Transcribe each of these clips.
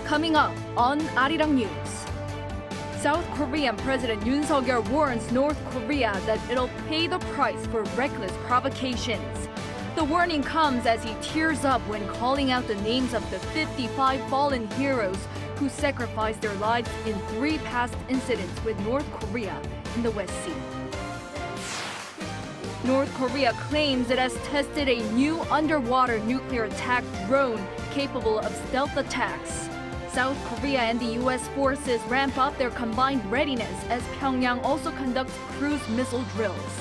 Coming up on Arirang News. South Korean President Yoon warns North Korea that it'll pay the price for reckless provocations. The warning comes as he tears up when calling out the names of the 55 fallen heroes who sacrificed their lives in 3 past incidents with North Korea in the West Sea. North Korea claims it has tested a new underwater nuclear attack drone capable of stealth attacks. South Korea and the U.S. forces ramp up their combined readiness as Pyongyang also conducts cruise missile drills.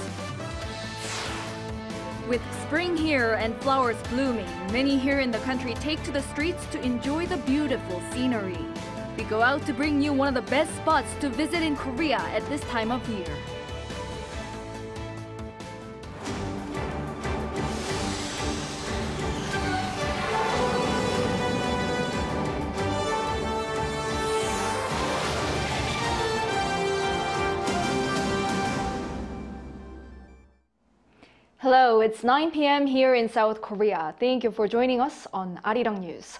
With spring here and flowers blooming, many here in the country take to the streets to enjoy the beautiful scenery. We go out to bring you one of the best spots to visit in Korea at this time of year. Hello, it's 9 p.m. here in South Korea. Thank you for joining us on Arirang News.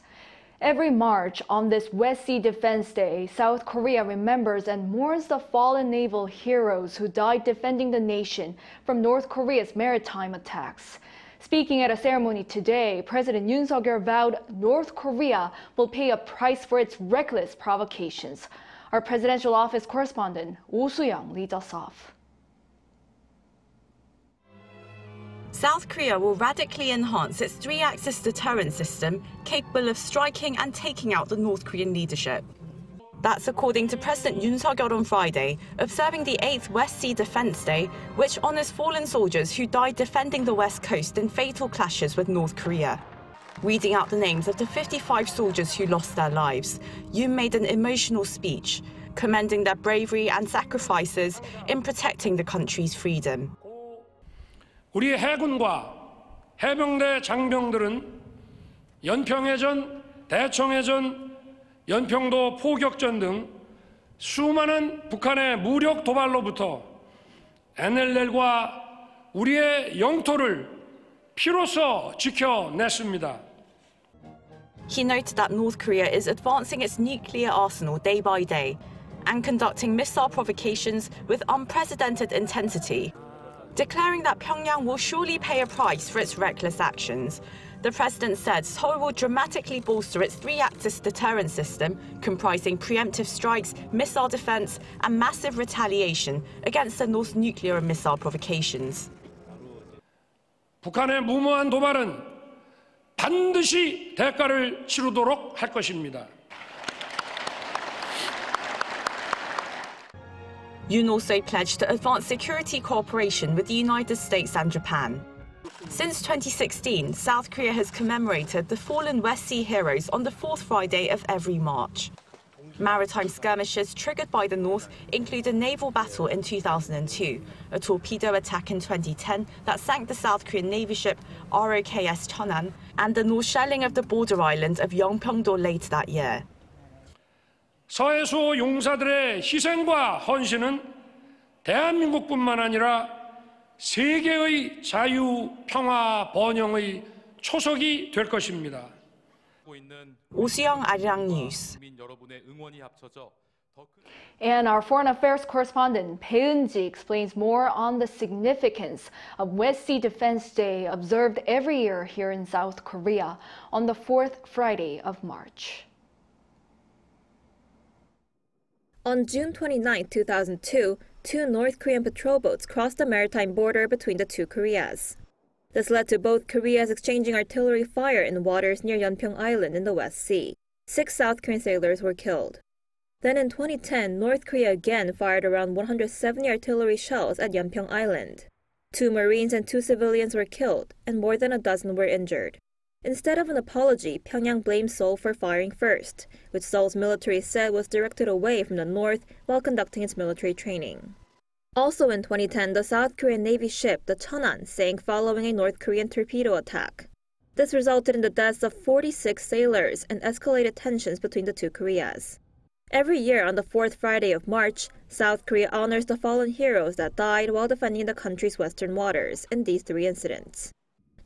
Every March on this West Sea Defense Day, South Korea remembers and mourns the fallen naval heroes who died defending the nation from North Korea's maritime attacks. Speaking at a ceremony today, President Yoon vowed North Korea will pay a price for its reckless provocations. Our presidential office correspondent, Oh Soo-young, leads us off. South Korea will radically enhance its 3-axis deterrent system capable of striking and taking out the North Korean leadership. That's according to President Yoon on Friday, observing the 8th West Sea Defense Day, which honors fallen soldiers who died defending the West Coast in fatal clashes with North Korea. Reading out the names of the 55 soldiers who lost their lives, Yoon made an emotional speech, commending their bravery and sacrifices in protecting the country's freedom. 우리 해군과 해병대 장병들은 연평해전, 대청해전, 연평도 포격전 등 수많은 북한의 무력 도발로부터 NLL과 우리의 영토를 피로써 지켜냈습니다. He noted that North Korea is advancing its nuclear arsenal day by day and conducting missile provocations with unprecedented intensity. Declaring that Pyongyang will surely pay a price for its reckless actions, the president said Seoul will dramatically bolster its 3-axis deterrent system, comprising preemptive strikes, missile defense, and massive retaliation against the North's nuclear and missile provocations. 북한의 무모한 도발은 반드시 대가를 치르도록 할 것입니다. Yoon also pledged to advance security cooperation with the United States and Japan. Since 2016, South Korea has commemorated the fallen West Sea heroes on the 4th Friday of every March. Maritime skirmishes triggered by the North include a naval battle in 2002, a torpedo attack in 2010 that sank the South Korean Navy ship ROKS Cheonan, and the North shelling of the border island of Yeongpyeong-do later that year. 서해수 용사들의 희생과 헌신은 대한민국뿐만 아니라 세계의 자유, 평화, 번영의 초석이 될 것입니다. Oh Soo-young, Arirang News. And our foreign affairs correspondent Bae Eun-ji explains more on the significance of West Sea Defense Day observed every year here in South Korea on the 4th Friday of March. On June 29, 2002, 2 North Korean patrol boats crossed the maritime border between the 2 Koreas. This led to both Koreas exchanging artillery fire in waters near Yeonpyeong Island in the West Sea. 6 South Korean sailors were killed. Then in 2010, North Korea again fired around 170 artillery shells at Yeonpyeong Island. 2 Marines and 2 civilians were killed, and more than a dozen were injured. Instead of an apology, Pyongyang blamed Seoul for firing first, which Seoul's military said was directed away from the north while conducting its military training. Also in 2010, the South Korean Navy ship, the Cheonan, sank following a North Korean torpedo attack. This resulted in the deaths of 46 sailors and escalated tensions between the 2 Koreas. Every year on the 4th Friday of March, South Korea honors the fallen heroes that died while defending the country's western waters in these 3 incidents.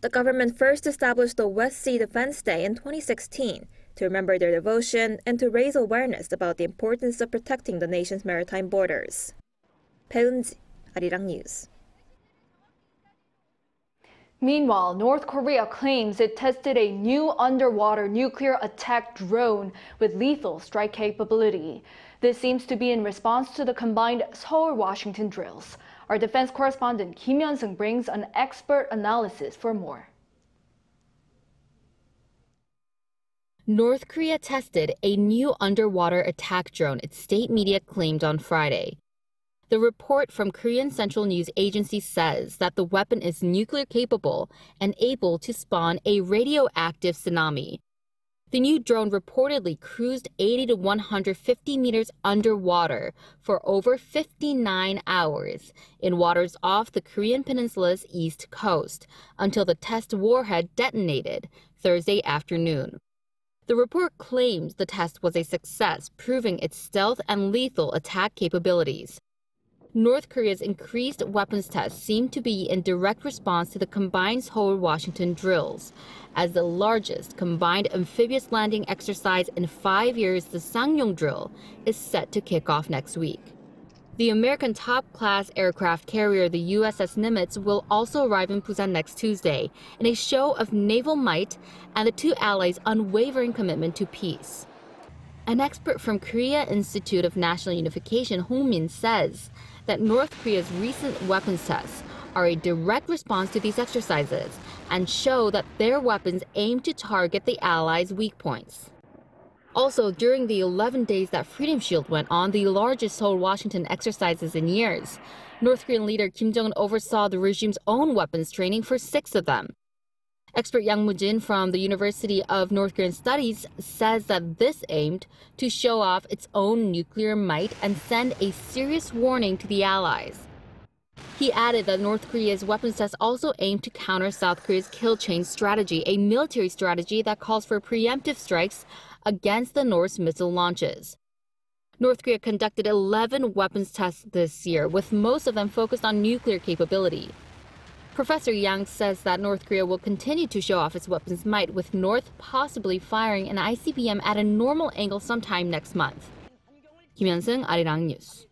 The government first established the West Sea Defense Day in 2016, to remember their devotion and to raise awareness about the importance of protecting the nation's maritime borders. 배은지, Arirang News. Meanwhile, North Korea claims it tested a new underwater nuclear attack drone with lethal strike capability. This seems to be in response to the combined Seoul-Washington drills. Our defense correspondent Kim Hyun-sung brings an expert analysis for more. North Korea tested a new underwater attack drone, its state media claimed on Friday. The report from Korean Central News Agency says that the weapon is nuclear capable and able to spawn a radioactive tsunami. The new drone reportedly cruised 80 to 150 meters underwater for over 59 hours in waters off the Korean peninsula's east coast until the test warhead detonated Thursday afternoon. The report claims the test was a success, proving its stealth and lethal attack capabilities. North Korea's increased weapons tests seem to be in direct response to the combined Seoul-Washington drills. As the largest combined amphibious landing exercise in 5 years, the Sangyong drill is set to kick off next week. The American top-class aircraft carrier, the USS Nimitz, will also arrive in Busan next Tuesday in a show of naval might and the two allies' unwavering commitment to peace. An expert from Korea Institute of National Unification, Hong-min, says that North Korea's recent weapons tests are a direct response to these exercises and show that their weapons aim to target the allies' weak points. Also, during the 11 days that Freedom Shield went on, the largest Seoul-Washington exercises in years, North Korean leader Kim Jong-un oversaw the regime's own weapons training for 6 of them. Expert Yang Mu-jin from the University of North Korean Studies says that this aimed to show off its own nuclear might and send a serious warning to the allies. He added that North Korea's weapons tests also aim to counter South Korea's kill chain strategy, a military strategy that calls for preemptive strikes against the North's missile launches. North Korea conducted 11 weapons tests this year, with most of them focused on nuclear capability. Professor Yang says that North Korea will continue to show off its weapons might, with North possibly firing an ICBM at a normal angle sometime next month. Kim Hyun-sung, Arirang News.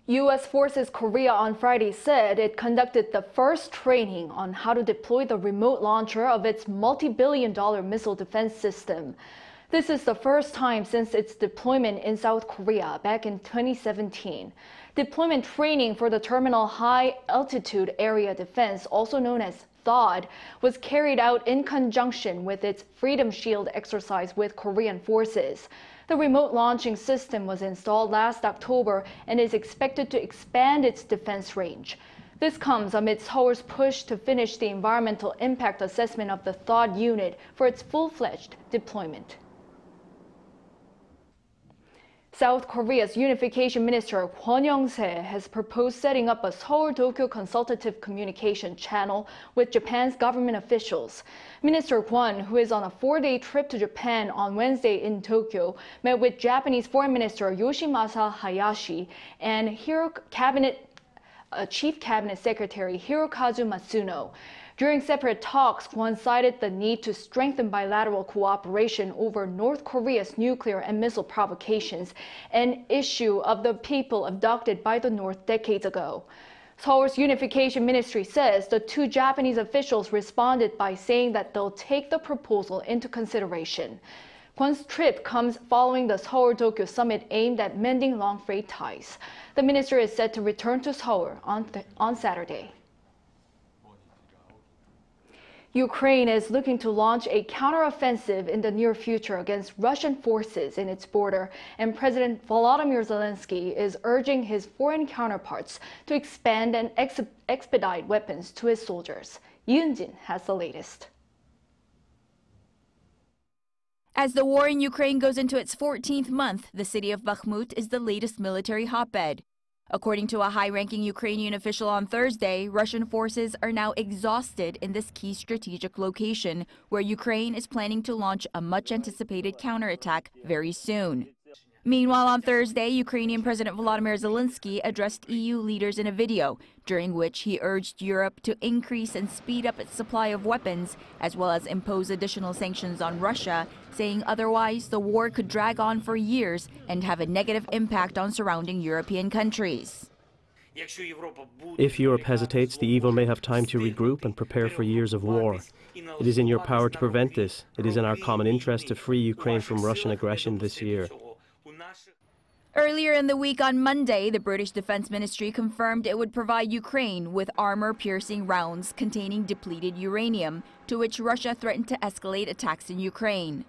U.S. Forces Korea on Friday said it conducted the first training on how to deploy the remote launcher of its multi-billion-dollar missile defense system. This is the first time since its deployment in South Korea back in 2017. Deployment training for the Terminal High Altitude Area Defense, also known as THAAD, was carried out in conjunction with its Freedom Shield exercise with Korean forces. The remote launching system was installed last October and is expected to expand its defense range. This comes amid Seoul's push to finish the environmental impact assessment of the THAAD unit for its full-fledged deployment. South Korea's unification minister Kwon Young-se has proposed setting up a Seoul-Tokyo consultative communication channel with Japan's government officials. Minister Kwon, who is on a 4-day trip to Japan on Wednesday in Tokyo, met with Japanese Foreign Minister Yoshimasa Hayashi and Chief Cabinet Secretary Hirokazu Matsuno. During separate talks, Kwon cited the need to strengthen bilateral cooperation over North Korea's nuclear and missile provocations, an issue of the people abducted by the North decades ago. Seoul's unification ministry says the two Japanese officials responded by saying that they'll take the proposal into consideration. Kwon's trip comes following the Seoul-Tokyo summit aimed at mending long freight ties. The minister is set to return to Seoul on Saturday. Ukraine is looking to launch a counteroffensive in the near future against Russian forces in its border, and President Volodymyr Zelensky is urging his foreign counterparts to expand and expedite weapons to his soldiers. Yoon has the latest. As the war in Ukraine goes into its 14th month, the city of Bakhmut is the latest military hotbed. According to a high-ranking Ukrainian official on Thursday, Russian forces are now exhausted in this key strategic location, where Ukraine is planning to launch a much-anticipated counterattack very soon. Meanwhile, on Thursday, Ukrainian President Volodymyr Zelensky addressed EU leaders in a video, during which he urged Europe to increase and speed up its supply of weapons, as well as impose additional sanctions on Russia, saying otherwise the war could drag on for years and have a negative impact on surrounding European countries. If Europe hesitates, the evil may have time to regroup and prepare for years of war. It is in your power to prevent this. It is in our common interest to free Ukraine from Russian aggression this year. Earlier in the week on Monday, the British Defense Ministry confirmed it would provide Ukraine with armor-piercing rounds containing depleted uranium, to which Russia threatened to escalate attacks in Ukraine.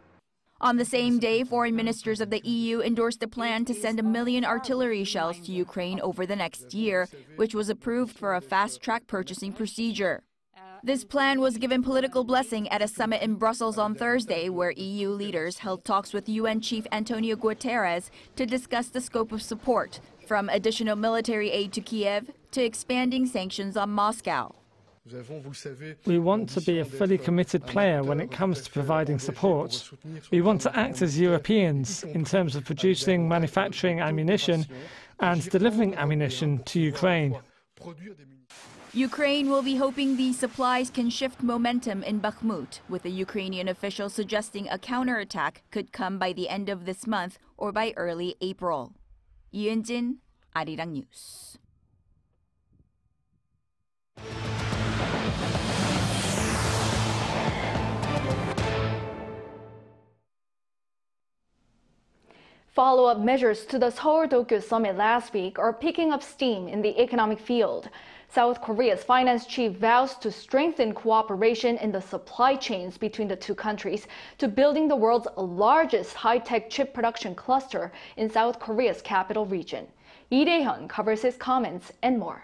On the same day, foreign ministers of the EU endorsed a plan to send 1 million artillery shells to Ukraine over the next year, which was approved for a fast-track purchasing procedure. This plan was given political blessing at a summit in Brussels on Thursday, where EU leaders held talks with UN Chief Antonio Guterres to discuss the scope of support, from additional military aid to Kiev to expanding sanctions on Moscow. We want to be a fully committed player when it comes to providing support. We want to act as Europeans in terms of producing, manufacturing ammunition and delivering ammunition to Ukraine. Ukraine will be hoping these supplies can shift momentum in Bakhmut, with a Ukrainian official suggesting a counterattack could come by the end of this month or by early April. Yoon, Arirang News. Follow-up measures to the Seoul-Tokyo summit last week are picking up steam in the economic field. South Korea's finance chief vows to strengthen cooperation in the supply chains between the two countries to building the world's largest high-tech chip production cluster in South Korea's capital region. Lee Dae-hyun covers his comments and more.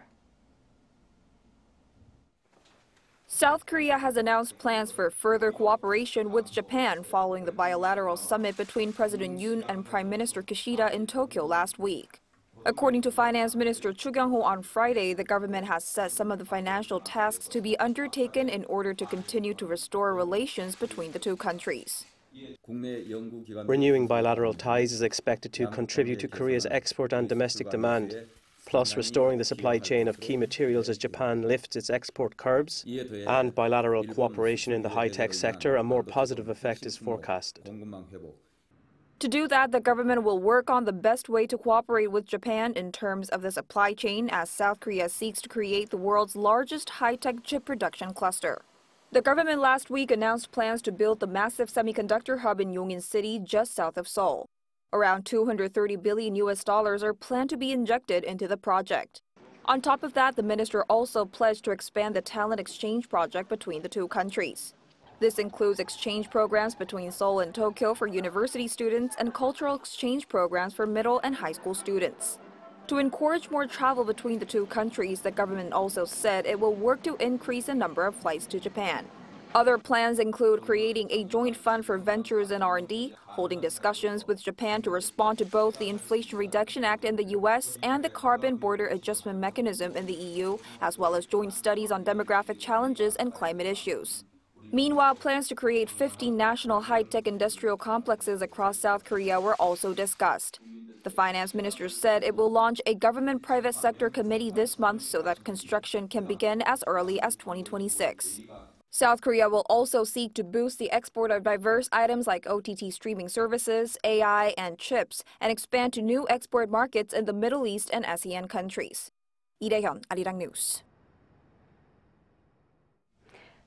South Korea has announced plans for further cooperation with Japan following the bilateral summit between President Yoon and Prime Minister Kishida in Tokyo last week. According to Finance Minister Chu Kyung-ho on Friday, the government has set some of the financial tasks to be undertaken in order to continue to restore relations between the two countries. Renewing bilateral ties is expected to contribute to Korea's export and domestic demand. Plus, restoring the supply chain of key materials as Japan lifts its export curbs, and bilateral cooperation in the high-tech sector, a more positive effect is forecasted. To do that, the government will work on the best way to cooperate with Japan in terms of the supply chain as South Korea seeks to create the world's largest high-tech chip production cluster. The government last week announced plans to build the massive semiconductor hub in Yongin City just south of Seoul. Around $230 billion are planned to be injected into the project. On top of that, the minister also pledged to expand the talent exchange project between the two countries. This includes exchange programs between Seoul and Tokyo for university students and cultural exchange programs for middle and high school students. To encourage more travel between the two countries, the government also said it will work to increase the number of flights to Japan. Other plans include creating a joint fund for ventures in R&D, holding discussions with Japan to respond to both the Inflation Reduction Act in the U.S. and the Carbon Border Adjustment Mechanism in the EU, as well as joint studies on demographic challenges and climate issues. Meanwhile, plans to create 15 national high-tech industrial complexes across South Korea were also discussed. The finance minister said it will launch a government-private sector committee this month so that construction can begin as early as 2026. South Korea will also seek to boost the export of diverse items like OTT streaming services, AI, and chips, and expand to new export markets in the Middle East and ASEAN countries. Lee Dae-hyun, Arirang News.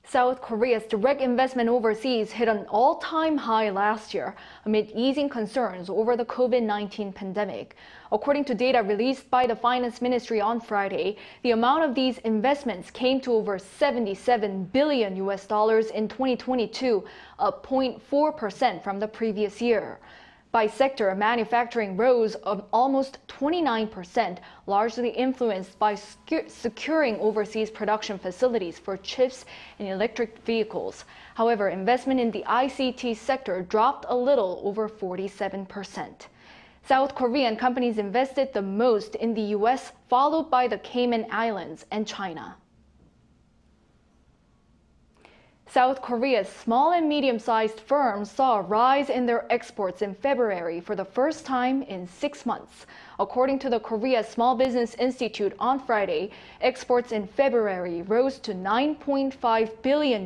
South Korea's direct investment overseas hit an all-time high last year amid easing concerns over the COVID-19 pandemic. According to data released by the Finance Ministry on Friday, the amount of these investments came to over $77 billion in 2022, up 0.4% from the previous year. By sector, manufacturing rose of almost 29%, largely influenced by securing overseas production facilities for chips and electric vehicles. However, investment in the ICT sector dropped a little, over 47%. South Korean companies invested the most in the U.S., followed by the Cayman Islands and China. South Korea's small and medium-sized firms saw a rise in their exports in February for the first time in 6 months. According to the Korea Small Business Institute on Friday, exports in February rose to $9.5 billion,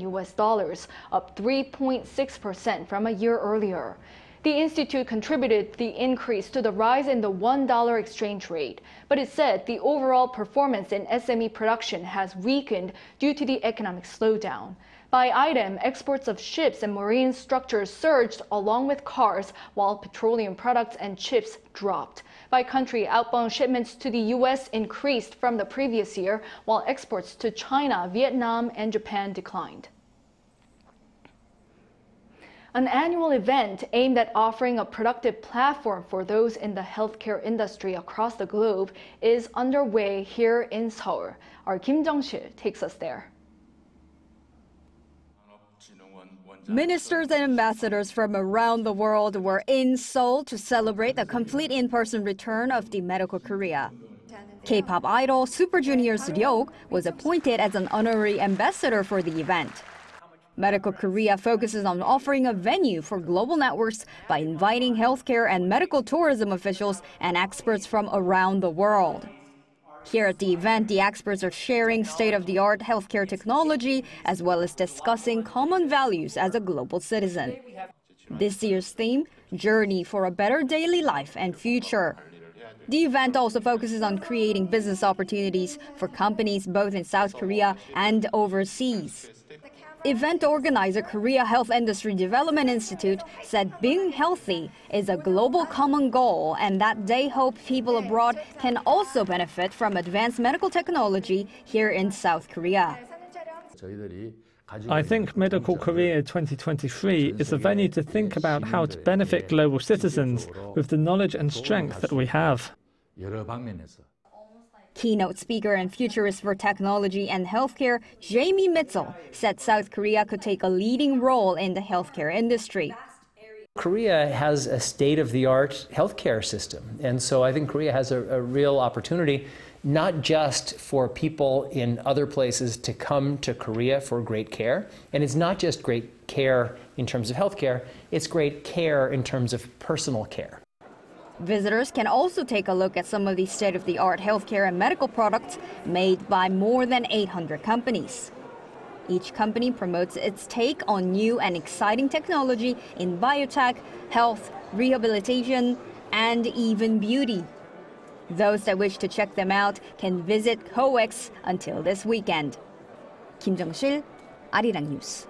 up 3.6% from a year earlier. The institute contributed the increase to the rise in the $1 exchange rate, but it said the overall performance in SME production has weakened due to the economic slowdown. By item, exports of ships and marine structures surged along with cars, while petroleum products and chips dropped. By country, outbound shipments to the U.S. increased from the previous year, while exports to China, Vietnam, and Japan declined. An annual event aimed at offering a productive platform for those in the healthcare industry across the globe is underway here in Seoul. Our Kim Jung-sil takes us there. Ministers and ambassadors from around the world were in Seoul to celebrate the complete in-person return of the Medical Korea. K-pop idol Super Junior's Ryuk was appointed as an honorary ambassador for the event. Medical Korea focuses on offering a venue for global networks by inviting healthcare and medical tourism officials and experts from around the world. Here at the event, the experts are sharing state-of-the-art healthcare technology as well as discussing common values as a global citizen. This year's theme, Journey for a Better Daily Life and Future. The event also focuses on creating business opportunities for companies both in South Korea and overseas. Event organizer Korea Health Industry Development Institute said being healthy is a global common goal and that they hope people abroad can also benefit from advanced medical technology here in South Korea. I think Medical Korea 2023 is a venue to think about how to benefit global citizens with the knowledge and strength that we have. Keynote speaker and futurist for technology and healthcare, Jamie Mitchell, said South Korea could take a leading role in the healthcare industry. Korea has a state-of-the-art healthcare system, and so I think Korea has a real opportunity, not just for people in other places to come to Korea for great care, and it's not just great care in terms of healthcare, it's great care in terms of personal care. Visitors can also take a look at some of the state-of-the-art healthcare and medical products made by more than 800 companies. Each company promotes its take on new and exciting technology in biotech, health, rehabilitation, and even beauty. Those that wish to check them out can visit COEX until this weekend. Kim Jung-sil, Arirang News.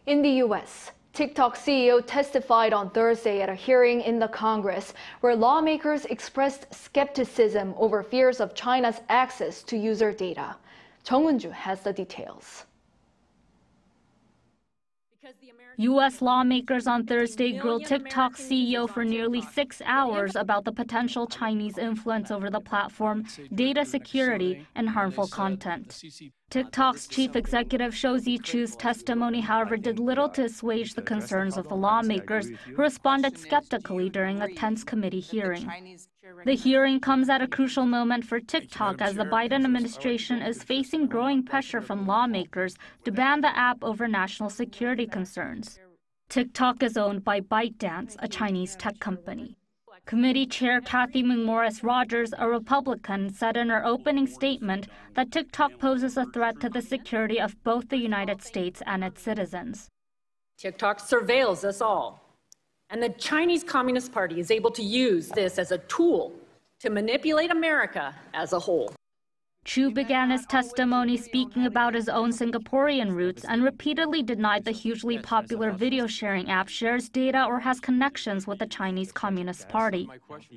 In the U.S., TikTok CEO testified on Thursday at a hearing in the Congress where lawmakers expressed skepticism over fears of China's access to user data. Jung Won-ju has the details. U.S. lawmakers on Thursday grilled TikTok CEO for nearly 6 hours about the potential Chinese influence over the platform, data security, and harmful content. TikTok's chief executive Shou Chu's testimony, however, did little to assuage the concerns of the lawmakers, who responded skeptically during a tense committee hearing. The hearing comes at a crucial moment for TikTok as the Biden administration is facing growing pressure from lawmakers to ban the app over national security concerns. TikTok is owned by ByteDance, a Chinese tech company. Committee Chair Kathy McMorris Rogers, a Republican, said in her opening statement that TikTok poses a threat to the security of both the United States and its citizens. TikTok surveils us all, and the Chinese Communist Party is able to use this as a tool to manipulate America as a whole. Chu began his testimony speaking about his own Singaporean roots and repeatedly denied the hugely popular video sharing app shares data or has connections with the Chinese Communist Party.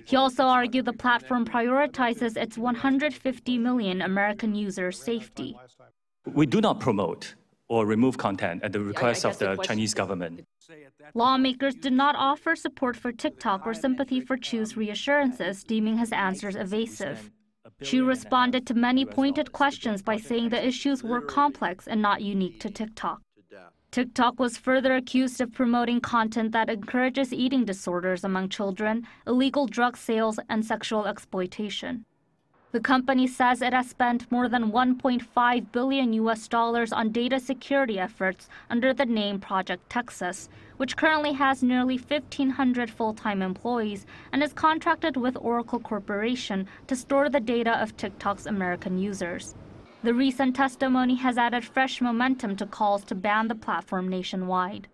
He also argued the platform prioritizes its 150 million American users' safety. We do not promote or remove content at the request of the Chinese government. Lawmakers did not offer support for TikTok or sympathy for Chu's reassurances, deeming his answers evasive. Chu responded to many pointed questions by saying the issues were complex and not unique to TikTok. TikTok was further accused of promoting content that encourages eating disorders among children, illegal drug sales, and sexual exploitation. The company says it has spent more than $1.5 billion on data security efforts under the name Project Texas, which currently has nearly 1,500 full-time employees and is contracted with Oracle Corporation to store the data of TikTok's American users. The recent testimony has added fresh momentum to calls to ban the platform nationwide.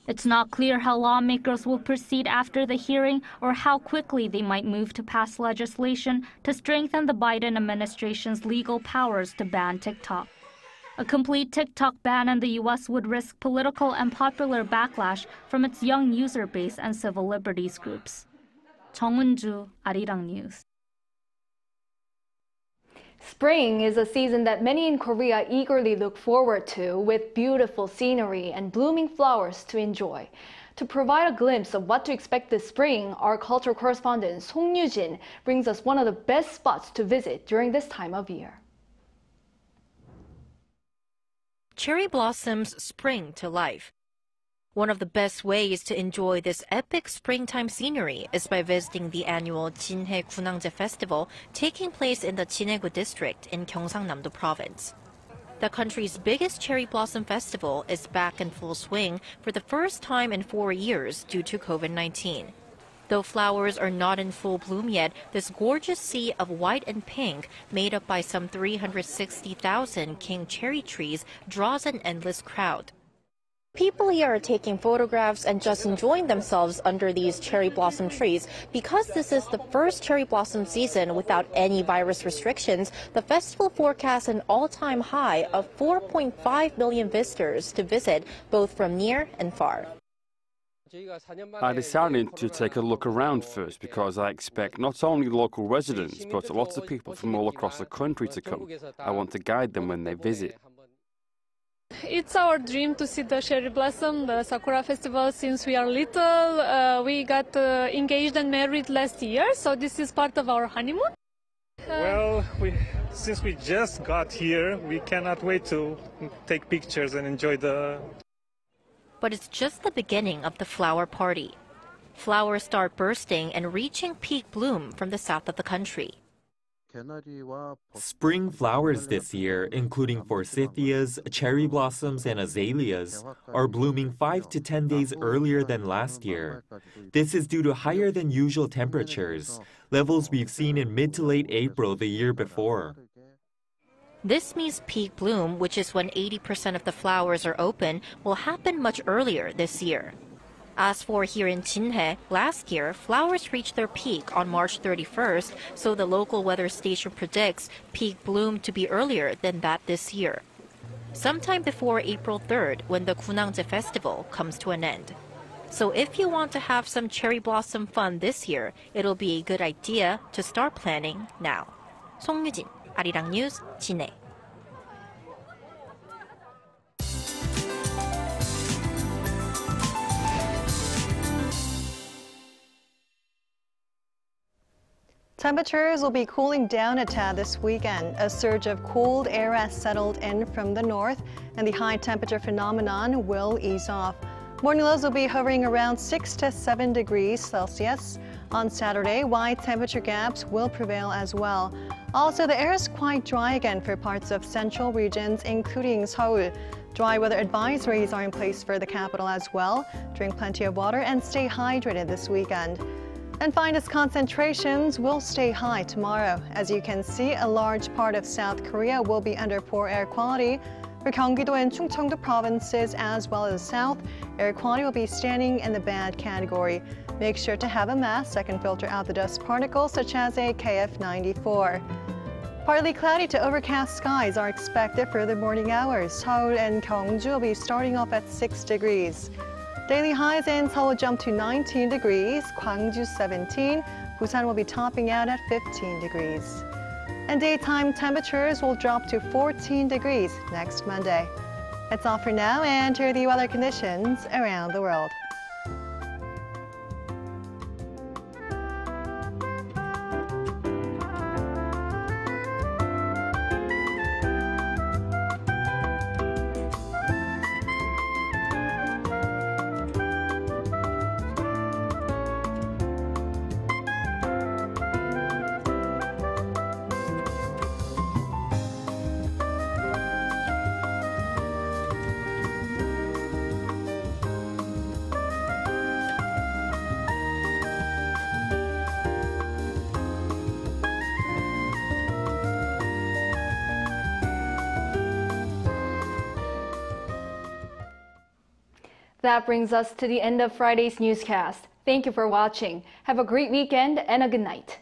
It's not clear how lawmakers will proceed after the hearing or how quickly they might move to pass legislation to strengthen the Biden administration's legal powers to ban TikTok. A complete TikTok ban in the U.S. would risk political and popular backlash from its young user base and civil liberties groups. 정은주, Arirang News. Spring is a season that many in Korea eagerly look forward to, with beautiful scenery and blooming flowers to enjoy. To provide a glimpse of what to expect this spring, our cultural correspondent Song Yoo-jin brings us one of the best spots to visit during this time of year. Cherry blossoms spring to life. One of the best ways to enjoy this epic springtime scenery is by visiting the annual Jinhae Gunangje Festival taking place in the Jinhae-gu district in Gyeongsangnam-do province. The country's biggest cherry blossom festival is back in full swing for the first time in 4 years due to COVID-19. Though flowers are not in full bloom yet, this gorgeous sea of white and pink, made up by some 360,000 king cherry trees, draws an endless crowd. People here are taking photographs and just enjoying themselves under these cherry blossom trees. Because this is the first cherry blossom season without any virus restrictions, the festival forecasts an all-time high of 4.5 million visitors to visit, both from near and far. I decided to take a look around first because I expect not only local residents, but lots of people from all across the country to come. I want to guide them when they visit. It's our dream to see the cherry blossom, the Sakura festival, since we are little. We got engaged and married last year, so this is part of our honeymoon. Well, since we just got here, we cannot wait to take pictures and enjoy the... But it's just the beginning of the flower party. Flowers start bursting and reaching peak bloom from the south of the country. Spring flowers this year, including forsythias, cherry blossoms, and azaleas, are blooming 5 to 10 days earlier than last year. This is due to higher than usual temperatures, levels we've seen in mid to late April the year before. This means peak bloom, which is when 80% of the flowers are open, will happen much earlier this year. As for here in Jinhae, last year, flowers reached their peak on March 31st, so the local weather station predicts peak bloom to be earlier than that this year, sometime before April 3rd, when the Gunangje Festival comes to an end. So if you want to have some cherry blossom fun this year, it'll be a good idea to start planning now. Song Yoo-jin, Arirang News, Jinhae. Temperatures will be cooling down a tad this weekend. A surge of cold air has settled in from the north, and the high temperature phenomenon will ease off. Morning lows will be hovering around 6 to 7 degrees Celsius. On Saturday, wide temperature gaps will prevail as well. Also, the air is quite dry again for parts of central regions, including Seoul. Dry weather advisories are in place for the capital as well. Drink plenty of water and stay hydrated this weekend. And finest concentrations will stay high tomorrow. As you can see, a large part of South Korea will be under poor air quality. For Gyeonggi-do and Chungcheong-do provinces as well as the south, air quality will be standing in the bad category. Make sure to have a mask that can filter out the dust particles such as a KF94. Partly cloudy to overcast skies are expected for the morning hours. Seoul and Gyeongju will be starting off at 6 degrees. Daily highs in Seoul will jump to 19 degrees, Gwangju 17, Busan will be topping out at 15 degrees. And daytime temperatures will drop to 14 degrees next Monday. That's all for now, and here are the weather conditions around the world. That brings us to the end of Friday's newscast. Thank you for watching. Have a great weekend and a good night.